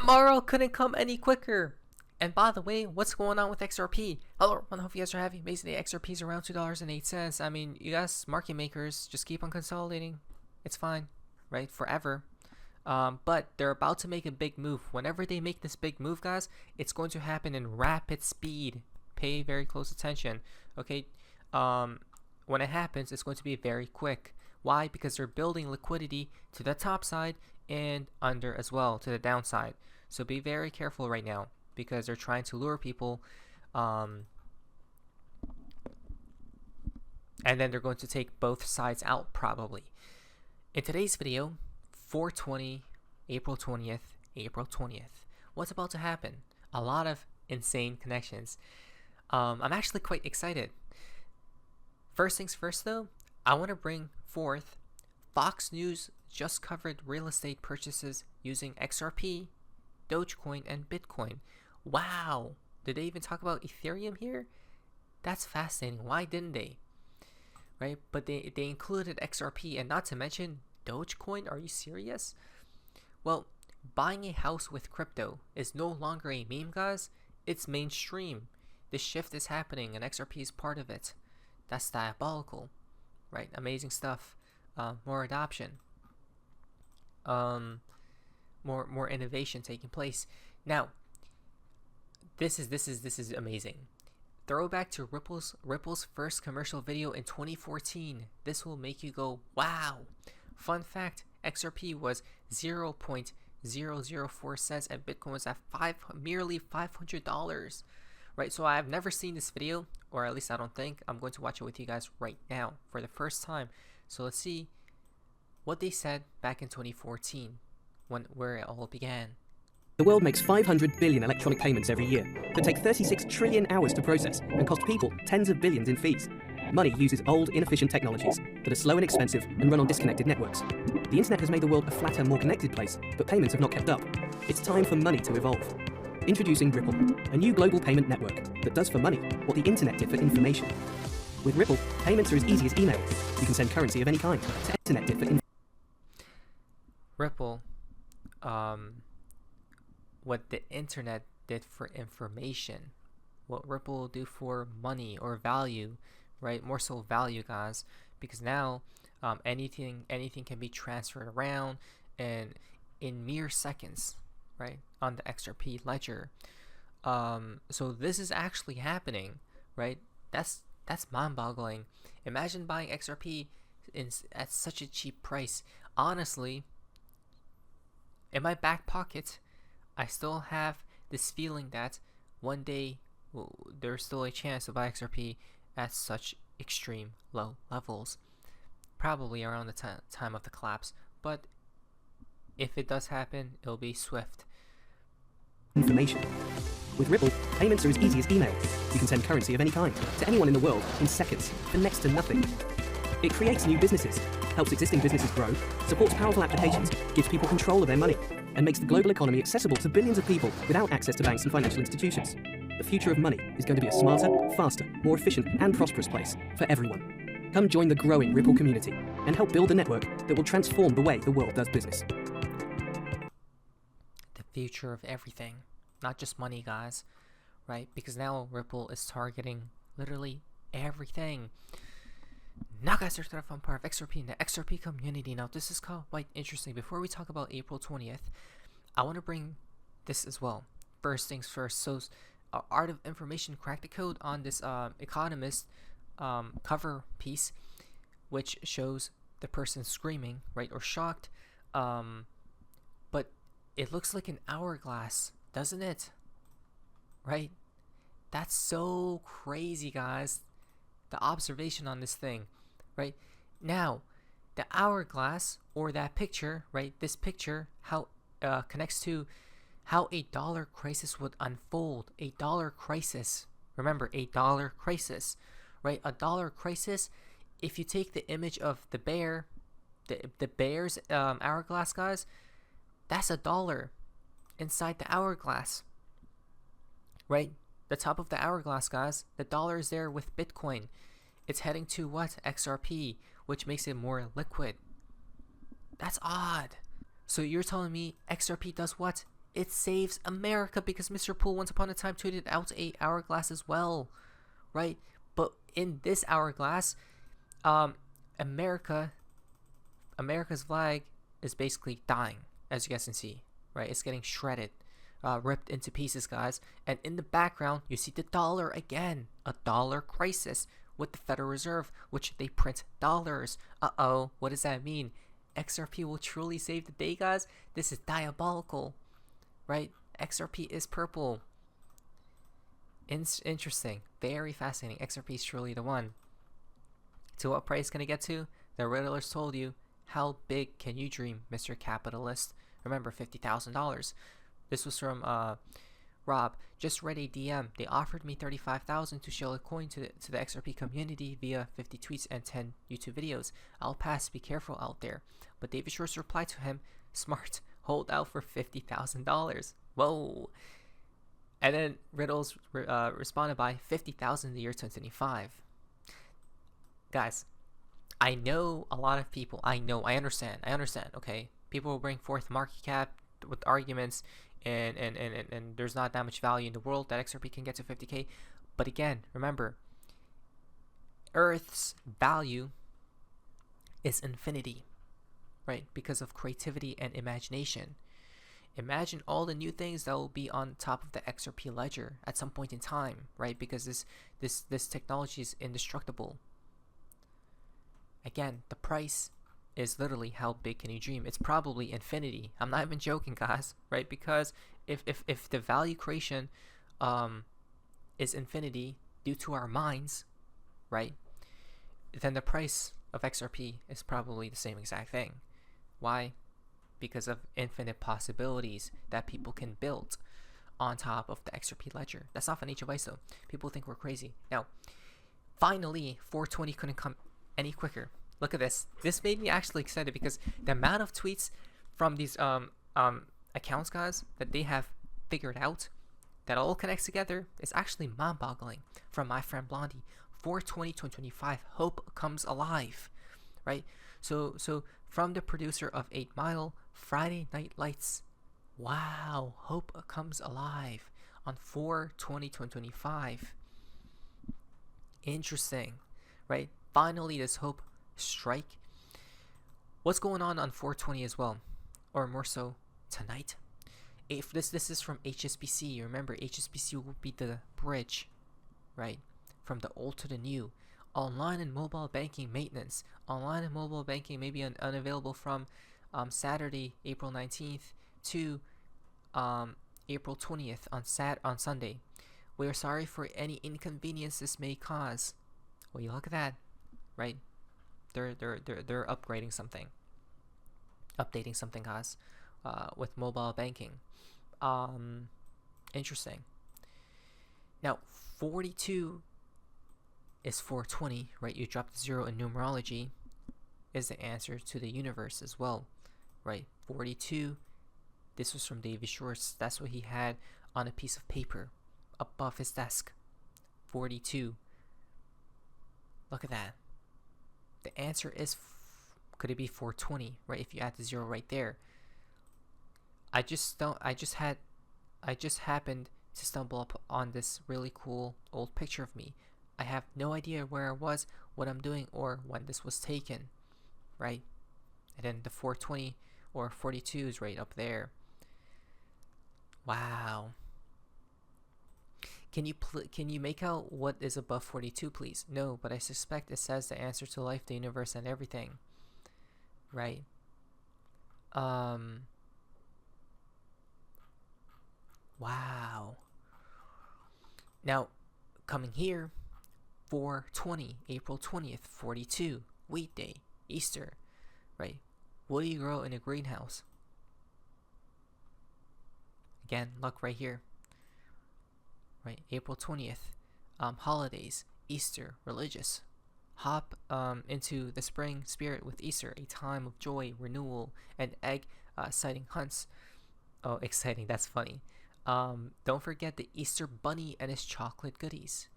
Tomorrow couldn't come any quicker. And by the way, what's going on with XRP? Hello everyone, hope you guys are having an amazing day. XRP is around $2.08. I mean, you guys, market makers, just keep on consolidating. It's fine, right? Forever. But they're about to make a big move. Whenever they make this big move, guys, it's going to happen in rapid speed. Pay very close attention, okay? When it happens, it's going to be very quick. Why? Because they're building liquidity to the top side and under as well, to the downside. So be very careful right now, because they're trying to lure people, and then they're going to take both sides out probably. In today's video, 420, April 20th, what's about to happen? A lot of insane connections. I'm actually quite excited. First things first though, I want to bring forth Fox News just covered real estate purchases using XRP, Dogecoin, and Bitcoin. Wow, did they even talk about Ethereum here? That's fascinating. Why didn't they? Right, but they included XRP, and not to mention Dogecoin. Are you serious? Well, buying a house with crypto is no longer a meme, guys. It's mainstream. This shift is happening, and XRP is part of it. That's diabolical, right? Amazing stuff. More adoption. More innovation taking place. Now, this is amazing. Throwback to Ripple's first commercial video in 2014. This will make you go, wow. Fun fact, XRP was 0.004 cents and Bitcoin was at merely $500. Right, so I've never seen this video, or at least I don't think. I'm going to watch it with you guys right now for the first time. So let's see what they said back in 2014, where it all began. The world makes 500 billion electronic payments every year that take 36 trillion hours to process and cost people tens of billions in fees. Money uses old, inefficient technologies that are slow and expensive and run on disconnected networks. The internet has made the world a flatter, more connected place, but payments have not kept up. It's time for money to evolve. Introducing Ripple, a new global payment network that does for money what the internet did for information. With Ripple, payments are as easy as email. You can send currency of any kind to internet did for information. Ripple, what the internet did for information. What Ripple will do for money or value, right? More so value, guys, because now anything can be transferred around and in mere seconds, right, on the XRP ledger. So this is actually happening, right? That's mind-boggling. Imagine buying XRP at such a cheap price. Honestly, in my back pocket, I still have this feeling that one day there's still a chance to buy XRP at such extreme low levels, probably around the time of the collapse. But if it does happen, it'll be swift. Information. With Ripple, payments are as easy as email. You can send currency of any kind to anyone in the world in seconds for next to nothing. It creates new businesses, helps existing businesses grow, supports powerful applications, gives people control of their money, and makes the global economy accessible to billions of people without access to banks and financial institutions. The future of money is going to be a smarter, faster, more efficient, and prosperous place for everyone. Come join the growing Ripple community and help build a network that will transform the way the world does business. The future of everything, not just money, guys, right? Because now Ripple is targeting literally everything. Now, guys, there's a fun part of XRP in the XRP community. Now, this is quite interesting. Before we talk about April 20th, I want to bring this as well. First things first. So, Art of Information cracked the code on this Economist cover piece, which shows the person screaming, right, or shocked. But it looks like an hourglass, doesn't it? Right? That's so crazy, guys. The observation on this thing, right? Now, the hourglass, or that picture, right? This picture, how connects to how a dollar crisis would unfold. A dollar crisis. Remember, a dollar crisis, right? A dollar crisis. If you take the image of the bear, the bear's hourglass, guys, that's a dollar inside the hourglass, right? The top of the hourglass, guys, the dollar is there with Bitcoin. It's heading to what? XRP, which makes it more liquid. That's odd. So you're telling me XRP does what? it saves America because Mr. Poole once upon a time tweeted out a hourglass as well, right? But in this hourglass, America's flag is basically dying, as you guys can see, right? It's getting shredded, ripped into pieces, guys. And in the background, you see the dollar again, a dollar crisis with the Federal Reserve, which they print dollars. Uh-oh, what does that mean? XRP will truly save the day, guys? This is diabolical, right? XRP is purple. Interesting, very fascinating. XRP is truly the one. To what price can it get to? The riddlers told you. How big can you dream, Mr. Capitalist? Remember, $50,000. This was from Rob. Just read a DM. They offered me $35,000 to show a coin to the XRP community via 50 tweets and 10 YouTube videos. I'll pass. Be careful out there. But David Short's replied to him, smart. Hold out for $50,000. Whoa. And then Riddles responded by 50,000 in the year 2025. Guys, I know a lot of people. I understand. Okay, people will bring forth market cap with arguments, and there's not that much value in the world that XRP can get to 50K. But again, remember, Earth's value is infinity, right? Because of creativity and imagination. Imagine all the new things that will be on top of the XRP ledger at some point in time, right? Because this technology is indestructible. Again, the price is literally how big can you dream. It's probably infinity. I'm not even joking, guys, right? Because if the value creation is infinity due to our minds, right, then the price of XRP is probably the same exact thing. Why? Because of infinite possibilities that people can build on top of the XRP ledger. That's not financial advice, though. People think we're crazy. Now, finally, 420 couldn't come any quicker. Look at this. This made me actually excited because the amount of tweets from these accounts, guys, that they have figured out that all connects together is actually mind-boggling. From my friend Blondie, 4/20/2025, hope comes alive, right? So from the producer of 8 Mile, Friday Night Lights. Wow, hope comes alive on 4/20/2025. Interesting, right? Finally, this hope strike. What's going on 4/20 as well, or more so tonight? If this is from HSBC. Remember, HSBC will be the bridge, right, from the old to the new. Online and mobile banking maintenance. Online and mobile banking may be unavailable from Saturday, April 19th to April 20th on Sunday. We are sorry for any inconvenience this may cause. Well, you look at that, right? They're upgrading something, updating something, guys, with mobile banking. Interesting. Now, 42 is 420, right? You drop the 0 in numerology, is the answer to the universe as well, right? 42. This was from David Shorts. That's what he had on a piece of paper above his desk. 42. Look at that. The answer is, could it be 420, right? If you add the 0 right there. I just happened to stumble up on this really cool old picture of me. I have no idea where I was, what I'm doing, or when this was taken, right? And then the 420 or 42 is right up there. Wow. Can you make out what is above 42, please? No, but I suspect it says the answer to life, the universe, and everything, right? Wow. Now, coming here, 4/20, April 20th, 42, wheat day, Easter, right? What do you grow in a greenhouse? Again, look right here, right? April 20th, holidays, Easter, religious. Hop into the spring spirit with Easter, a time of joy, renewal, and egg sighting hunts. Oh, exciting, that's funny. Don't forget the Easter bunny and his chocolate goodies.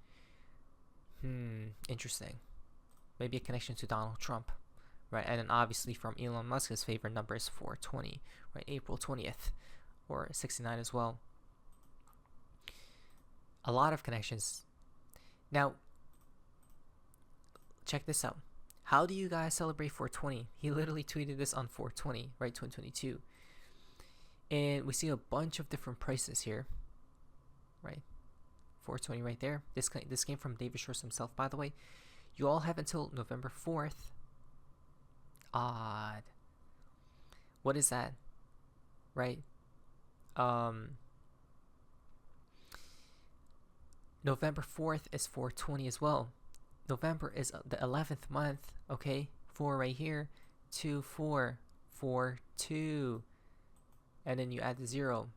Interesting. Maybe a connection to Donald Trump, right? And then obviously from Elon Musk, his favorite number is 420, right? April 20th. or 69 as well. A lot of connections. Now, check this out. How do you guys celebrate 420? He literally tweeted this on 420, right, 2022. And we see a bunch of different prices here, right? 420 right there. This came from David Schwartz himself, by the way. You all have until November 4th. Odd. What is that? Right? November 4th is 420 as well. November is the 11th month, okay? 4 right here. 2, 4, 4, 2. And then you add the 0,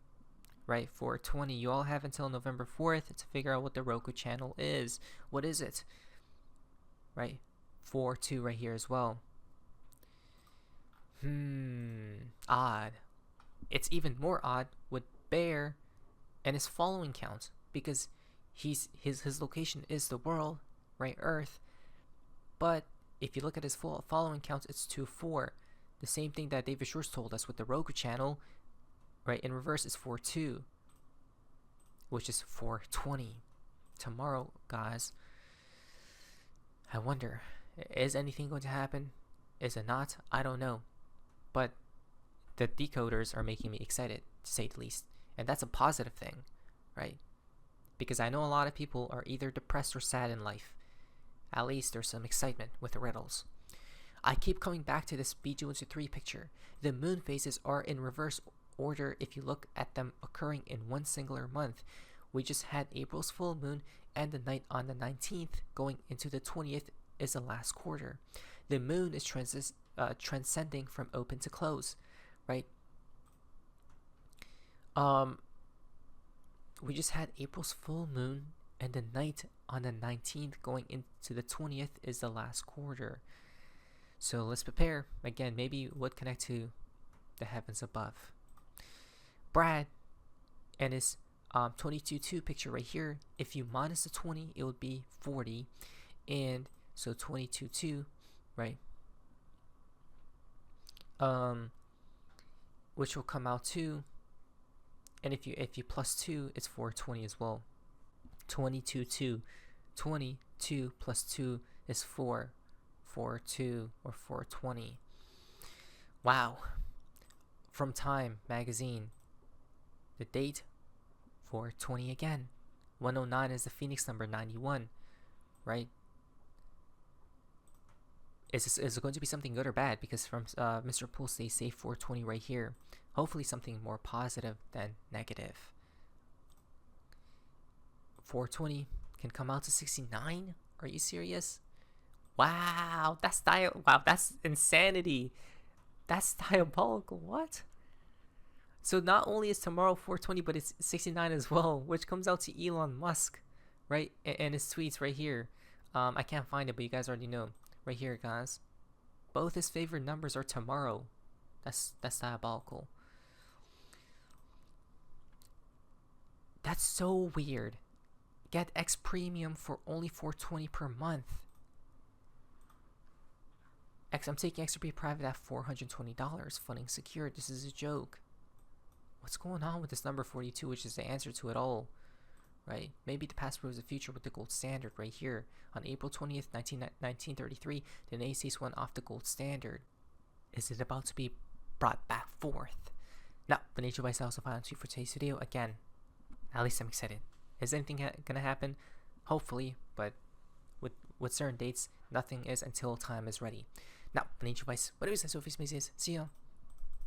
right? 420. You all have until November 4th to figure out what the Roku channel is. What is it? Right? 4, 2 right here as well. Odd. It's even more odd with Bear and his following count, because his location is the world, right? Earth. But if you look at his following counts, it's 2, 4. The same thing that David Schwartz told us with the Roku channel, right? In reverse is 4, 2, which is 420. Tomorrow, guys, I wonder, is anything going to happen? Is it not? I don't know. But the decoders are making me excited, to say the least. And that's a positive thing, right? Because I know a lot of people are either depressed or sad in life. At least there's some excitement with the riddles. I keep coming back to this B213 picture. The moon phases are in reverse order if you look at them occurring in one singular month. We just had April's full moon, and the night on the 19th going into the 20th is the last quarter. The moon is transcending from open to close, right? We just had April's full moon, and the night on the 19th going into the 20th is the last quarter. So let's prepare. Again, maybe would connect to the heavens above. Brad and his 22.2 picture right here. If you minus the 20, it would be 40. And so 22.2, right? Which will come out to, and if you plus 2, it's 420 as well. 22.2. 22 plus 2 is 4. 4.2 or 420. Wow. From Time magazine. The date 420 again. 109 is the Phoenix number, 91, right? Is it going to be something good or bad? Because from Mr. Pulse, they say 420 right here. Hopefully something more positive than negative. 420 can come out to 69. Are you serious? Wow, that's insanity. That's diabolical. What? So not only is tomorrow 420, but it's 69 as well, which comes out to Elon Musk, right? And his tweets right here. I can't find it, but you guys already know. Right here, guys. Both his favorite numbers are tomorrow. That's diabolical. That's so weird. Get X Premium for only $420 per month. I'm taking XRP private at $420. Funding secured. This is a joke. What's going on with this number 42, which is the answer to it all? Right? Maybe the past proves the future with the gold standard right here. On April 20th, 1933, the United States went off the gold standard. Is it about to be brought back forth? Now, the nature by also final tweet for today's video. Again, at least I'm excited. Is anything gonna happen? Hopefully, but with certain dates, nothing is until time is ready. Now, the nature by what is this? See ya.